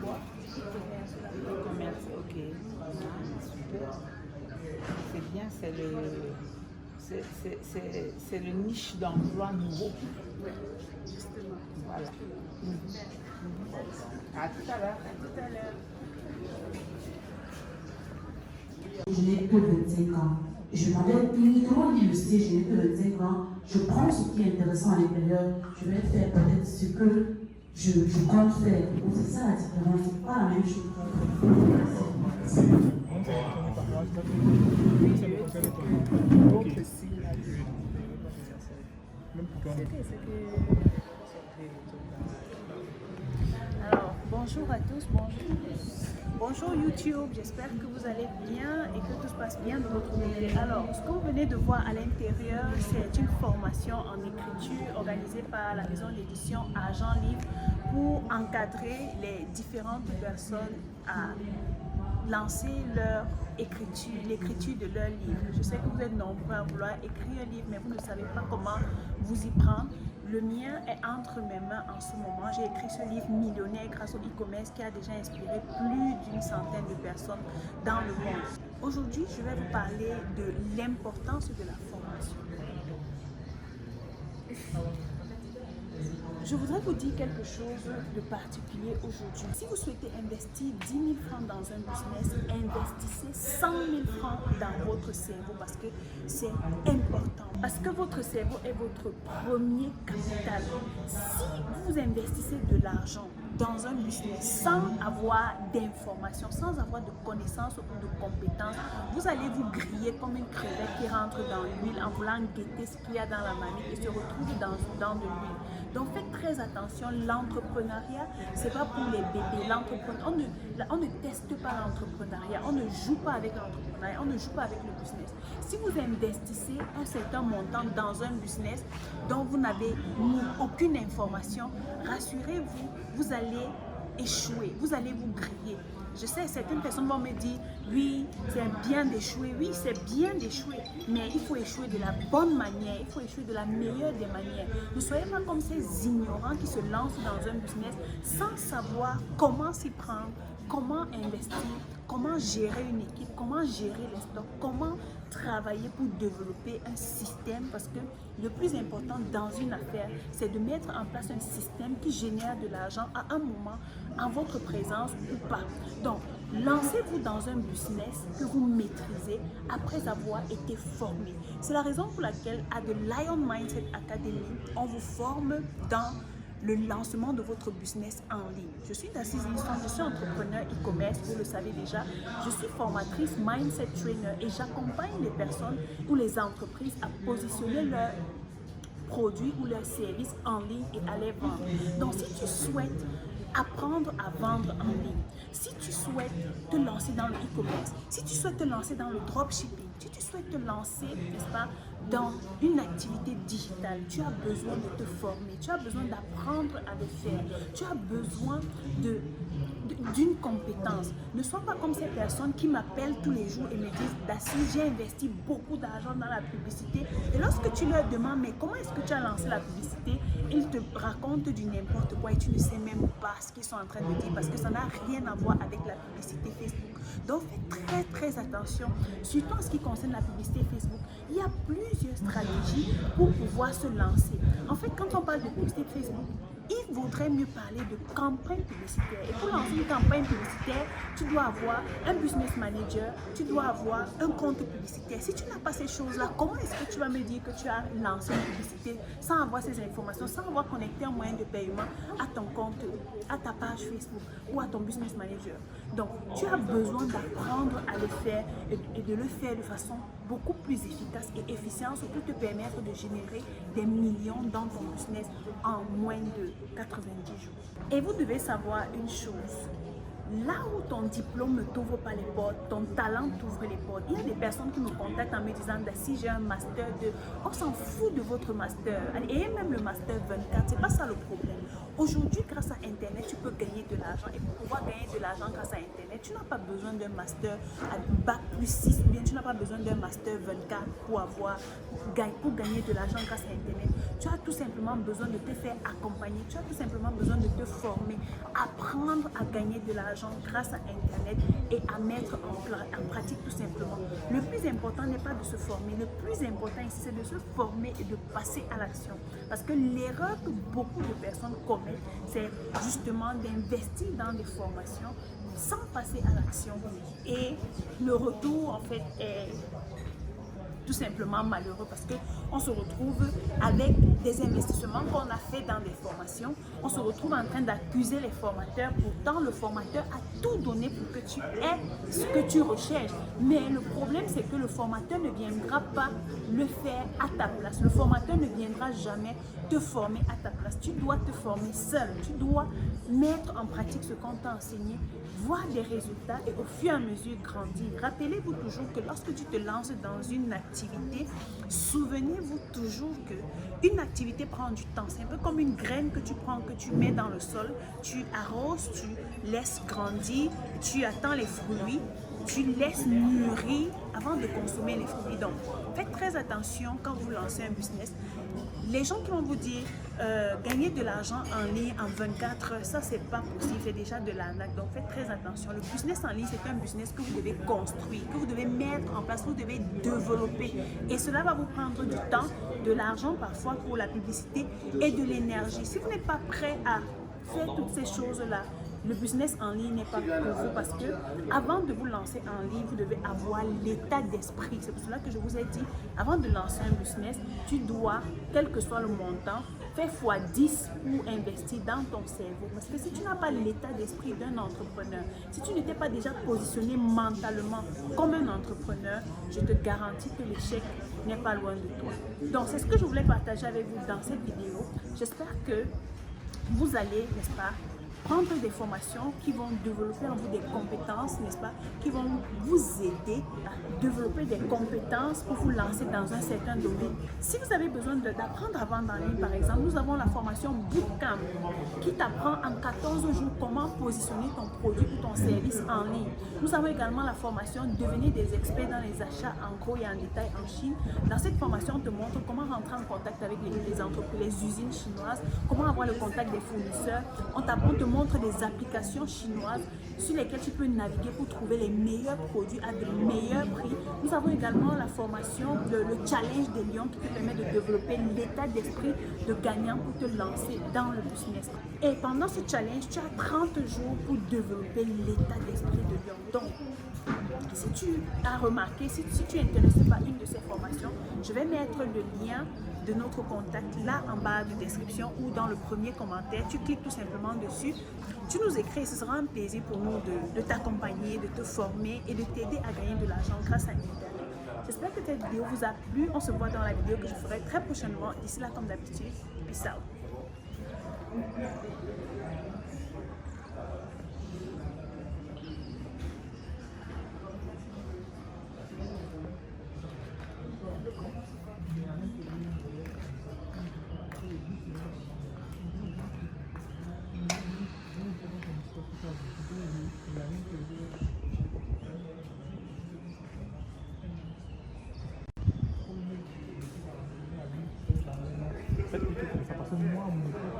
quoi? E-commerce, ok. Super. C'est bien, c'est le niche d'emploi nouveau. Oui, justement. Voilà. À tout à l'heure. À tout à l'heure. Je n'ai que 25 ans. Je m'avais uniquement dit le stage, je n'ai que 25 ans. Je prends ce qui est intéressant à l'intérieur. Je vais faire peut-être ce que je compte faire. Donc c'est ça la différence, c'est pas la même chose. Alors, bonjour à tous, bonjour YouTube, j'espère que vous allez bien et que tout se passe bien de votre côté. Alors, ce que vous venez de voir à l'intérieur, c'est une formation en écriture organisée par la maison d'édition Argent Livre pour encadrer les différentes personnes à lancer leur écriture, l'écriture de leur livre. Je sais que vous êtes nombreux à vouloir écrire un livre, mais vous ne savez pas comment vous y prendre. Le mien est entre mes mains en ce moment. J'ai écrit ce livre millionnaire grâce au e-commerce qui a déjà inspiré plus d'une centaine de personnes dans le monde. Aujourd'hui, je vais vous parler de l'importance de la formation. Je voudrais vous dire quelque chose de particulier aujourd'hui. Si vous souhaitez investir 10 000 francs dans un business, investissez 100 000 francs dans votre cerveau parce que c'est important. Parce que votre cerveau est votre premier capital. Si vous investissez de l'argent dans un business sans avoir d'informations, sans avoir de connaissances ou de compétences, vous allez vous griller comme une crevette qui rentre dans l'huile en voulant guetter ce qu'il y a dans la manette et se retrouve dans de l'huile. Donc faites très attention, l'entrepreneuriat, c'est pas pour les bébés. On ne teste pas l'entrepreneuriat, on ne joue pas avec l'entrepreneuriat, on ne joue pas avec le business. Si vous investissez un certain montant dans un business dont vous n'avez aucune information, rassurez-vous, vous allez échouer, vous allez vous griller. Je sais, certaines personnes vont me dire, oui, c'est bien d'échouer. Oui, c'est bien d'échouer, mais il faut échouer de la bonne manière, il faut échouer de la meilleure des manières. Ne soyez pas comme ces ignorants qui se lancent dans un business sans savoir comment s'y prendre, comment investir, comment gérer une équipe, comment gérer les stocks, comment travailler pour développer un système, parce que le plus important dans une affaire, c'est de mettre en place un système qui génère de l'argent à un moment en votre présence ou pas. Donc, lancez-vous dans un business que vous maîtrisez après avoir été formé. C'est la raison pour laquelle à The Lion Mindset Academy, on vous forme dans le lancement de votre business en ligne. Je suis Assise Lisson, je suis entrepreneur e-commerce, vous le savez déjà. Je suis formatrice Mindset Trainer et j'accompagne les personnes ou les entreprises à positionner leurs produits ou leurs services en ligne et à les vendre. Donc si tu souhaites apprendre à vendre en ligne, si tu souhaites te lancer dans le e-commerce, si tu souhaites te lancer dans le dropshipping, si tu souhaites te lancer, n'est-ce pas, dans une activité digitale, tu as besoin de te former, tu as besoin d'apprendre à le faire, tu as besoin d'une compétence. Ne sois pas comme ces personnes qui m'appellent tous les jours et me disent, Dassi, j'ai investi beaucoup d'argent dans la publicité. Et lorsque tu leur demandes, mais comment est-ce que tu as lancé la publicité, ils te racontent du n'importe quoi et tu ne sais même pas ce qu'ils sont en train de dire parce que ça n'a rien à voir avec la publicité Facebook. Donc faites très attention, surtout en ce qui concerne la publicité Facebook. Il y a plusieurs stratégies pour pouvoir se lancer. En fait, quand on parle de publicité Facebook, il vaudrait mieux parler de campagne publicitaire. Et pour lancer une campagne publicitaire, tu dois avoir un business manager, tu dois avoir un compte publicitaire. Si tu n'as pas ces choses-là, comment est-ce que tu vas me dire que tu as lancé une publicité sans avoir ces informations, sans avoir connecté un moyen de paiement à ton compte, à ta page Facebook ou à ton business manager? Donc, tu as besoin d'apprendre à le faire et de le faire de façon beaucoup plus efficace et efficiente pour te permettre de générer des millions dans ton business en moins de 90 jours. Et vous devez savoir une chose. Là où ton diplôme ne t'ouvre pas les portes, ton talent t'ouvre les portes. Il y a des personnes qui me contactent en me disant, si j'ai un master 2, on s'en fout de votre master. Et même le master 24, c'est pas ça le problème. Aujourd'hui, grâce à Internet, tu peux gagner de l'argent. Et pour pouvoir gagner de l'argent grâce à Internet, tu n'as pas besoin d'un master à bac plus 6, ou bien tu n'as pas besoin d'un master 24 pour gagner de l'argent grâce à Internet. Tu as tout simplement besoin de te faire accompagner. Tu as tout simplement besoin de te former. apprendre à gagner de l'argent grâce à Internet et à mettre en pratique tout simplement. Le plus important n'est pas de se former, le plus important ici c'est de se former et de passer à l'action. Parce que l'erreur que beaucoup de personnes commettent, c'est justement d'investir dans des formations sans passer à l'action. Et le retour en fait est tout simplement malheureux parce qu'on se retrouve avec des investissements qu'on a fait dans des formations. On se retrouve en train d'accuser les formateurs. Pourtant, le formateur a tout donné pour que tu aies ce que tu recherches. Mais le problème, c'est que le formateur ne viendra pas le faire à ta place. Le formateur ne viendra jamais te former à ta place. Tu dois te former seul. Tu dois mettre en pratique ce qu'on t'a enseigné, voir des résultats et au fur et à mesure grandir. Rappelez-vous toujours que lorsque tu te lances dans une activité, souvenez-vous toujours que une activité prend du temps. C'est un peu comme une graine que tu prends, que tu mets dans le sol, tu arroses, tu laisses grandir, tu attends les fruits, tu laisses mûrir avant de consommer les fruits. Donc, faites très attention quand vous lancez un business. Les gens qui vont vous dire gagner de l'argent en ligne en 24 heures, ça c'est pas possible, c'est déjà de l'arnaque. Donc faites très attention. Le business en ligne, c'est un business que vous devez construire, que vous devez mettre en place, que vous devez développer. Et cela va vous prendre du temps, de l'argent parfois pour la publicité et de l'énergie. Si vous n'êtes pas prêt à faire toutes ces choses-là, le business en ligne n'est pas pour vous parce que avant de vous lancer en ligne, vous devez avoir l'état d'esprit. C'est pour cela que je vous ai dit, avant de lancer un business, tu dois, quel que soit le montant, faire x10 pour investir dans ton cerveau. Parce que si tu n'as pas l'état d'esprit d'un entrepreneur, si tu n'étais pas déjà positionné mentalement comme un entrepreneur, je te garantis que l'échec n'est pas loin de toi. Donc c'est ce que je voulais partager avec vous dans cette vidéo. J'espère que vous allez, n'est-ce pas, prendre des formations qui vont développer en vous des compétences, n'est-ce pas, qui vont vous aider à développer des compétences pour vous lancer dans un certain domaine. Si vous avez besoin d'apprendre à vendre en ligne, par exemple, nous avons la formation Bootcamp qui t'apprend en 14 jours comment positionner ton produit ou ton service en ligne. Nous avons également la formation Devenir des experts dans les achats en gros et en détail en Chine. Dans cette formation, on te montre comment rentrer en contact avec les entreprises, les usines chinoises, comment avoir le contact des fournisseurs. On te montre des applications chinoises sur lesquelles tu peux naviguer pour trouver les meilleurs produits à de meilleurs prix. Nous avons également la formation, le challenge des lions qui te permet de développer l'état d'esprit de gagnant pour te lancer dans le business. Et pendant ce challenge, tu as 30 jours pour développer l'état d'esprit de lion. Donc, si tu as remarqué, si tu es intéressé par une de ces formations, je vais mettre le lien de notre contact là en bas de description ou dans le premier commentaire. Tu cliques tout simplement dessus, tu nous écris, ce sera un plaisir pour nous de t'accompagner, de te former et de t'aider à gagner de l'argent grâce à Internet. J'espère que cette vidéo vous a plu. On se voit dans la vidéo que je ferai très prochainement. D'ici là, comme d'habitude, peace out. Faites plutôt comme ça, parce que moi, à mon époque,